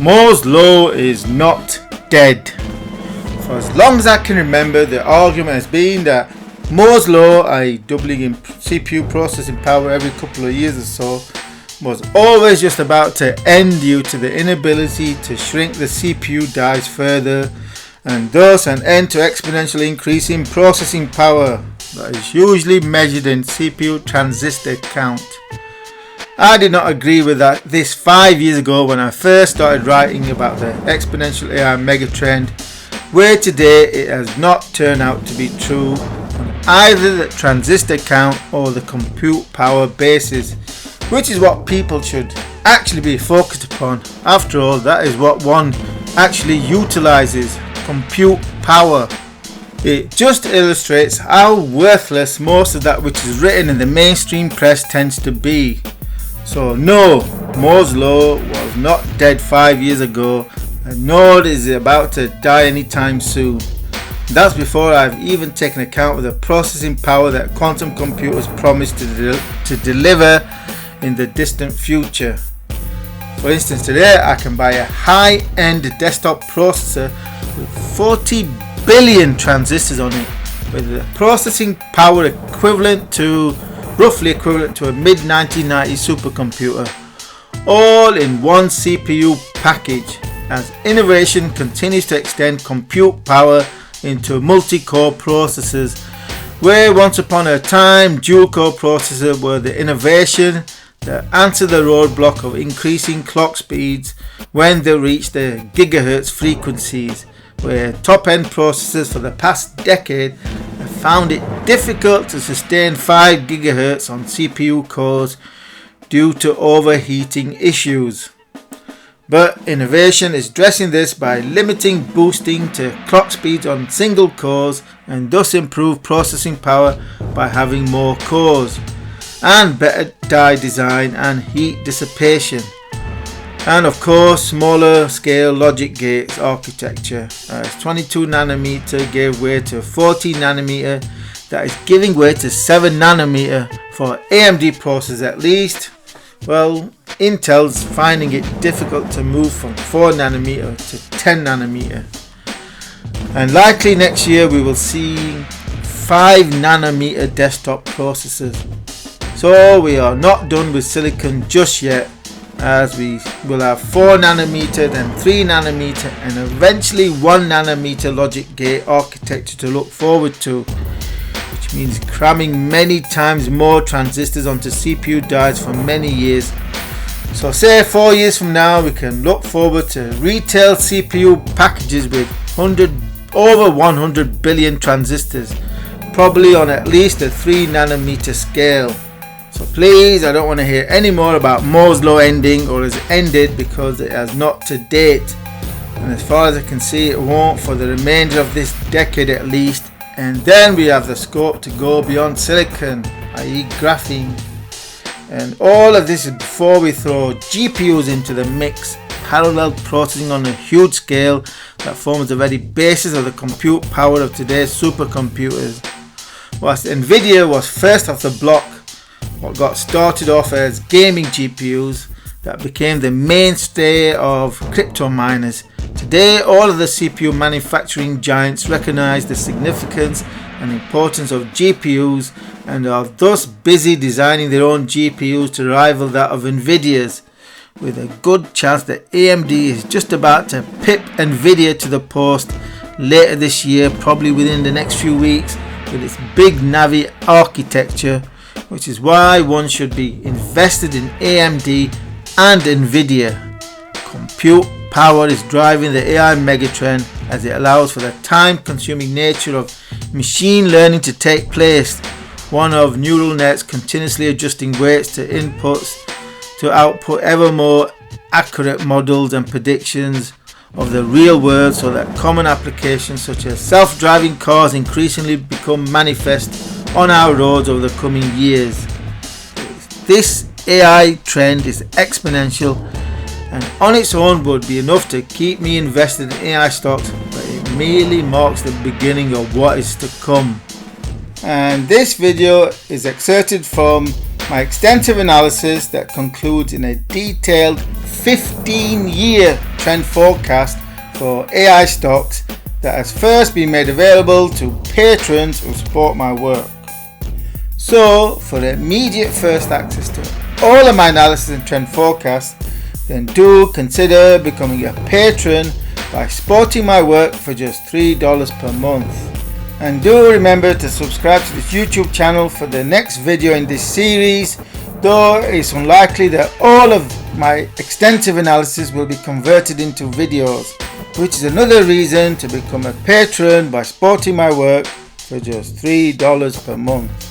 Moore's law is not dead. For as long as I can remember, the argument has been that Moore's law, i.e. doubling in CPU processing power every couple of years or so, was always just about to end due to the inability to shrink the CPU dies further, and thus an end to exponential increase in processing power that is usually measured in CPU transistor count. I did not agree with this 5 years ago when I first started writing about the exponential AI megatrend, where today it has not turned out to be true on either the transistor count or the compute power basis, which is what people should actually be focused upon. After all, that is what one actually utilises, compute power. It just illustrates how worthless most of that which is written in the mainstream press tends to be. So no, Moore's law was not dead 5 years ago, and nor is it about to die anytime soon. That's before I've even taken account of the processing power that quantum computers promise to deliver in the distant future. For instance, today I can buy a high-end desktop processor with 40 billion transistors on it, with the processing power roughly equivalent to a mid-1990s supercomputer, all in one CPU package, as innovation continues to extend compute power into multi-core processors, where once upon a time dual-core processors were the innovation that answered the roadblock of increasing clock speeds when they reached the gigahertz frequencies, where top-end processors for the past decade have found it difficult to sustain 5 GHz on CPU cores due to overheating issues. But innovation is addressing this by limiting boosting to clock speeds on single cores, and thus improve processing power by having more cores, and better die design and heat dissipation. And of course, smaller scale logic gates architecture, as 22 nanometer gave way to 14 nanometer, that is giving way to 7 nanometer for AMD processors at least. Well, Intel's finding it difficult to move from 4 nanometer to 10 nanometer. And likely next year we will see 5 nanometer desktop processors. So we are not done with silicon just yet, as we will have 4 nanometer, then 3 nanometer, and eventually 1 nanometer logic gate architecture to look forward to, which means cramming many times more transistors onto CPU dies for many years. So say 4 years from now we can look forward to retail CPU packages with over 100 billion transistors, probably on at least a 3 nanometer scale. So please, I don't want to hear any more about Moore's law ending or has ended, because it has not to date, and as far as I can see it won't for the remainder of this decade at least, and then we have the scope to go beyond silicon, i.e. graphene. And all of this is before we throw GPUs into the mix, parallel processing on a huge scale that forms the very basis of the compute power of today's supercomputers. Whilst Nvidia was first off the block, what got started off as gaming GPUs that became the mainstay of crypto miners, today all of the CPU manufacturing giants recognize the significance and importance of GPUs, and are thus busy designing their own GPUs to rival that of Nvidia's, with a good chance that AMD is just about to pip Nvidia to the post later this year, probably within the next few weeks, with its big Navi architecture, which is why one should be invested in AMD and Nvidia. Compute power is driving the AI megatrend, as it allows for the time-consuming nature of machine learning to take place, one of neural nets continuously adjusting weights to inputs to output ever more accurate models and predictions of the real world, so that common applications such as self-driving cars increasingly become manifest on our roads over the coming years. This AI trend is exponential, and on its own would be enough to keep me invested in AI stocks, but it merely marks the beginning of what is to come. And this video is excerpted from my extensive analysis that concludes in a detailed 15-year trend forecast for AI stocks that has first been made available to patrons who support my work. So, for immediate first access to all of my analysis and trend forecasts, then do consider becoming a patron by supporting my work for just $3 per month. And do remember to subscribe to this YouTube channel for the next video in this series, though it's unlikely that all of my extensive analysis will be converted into videos, which is another reason to become a patron by supporting my work for just $3 per month.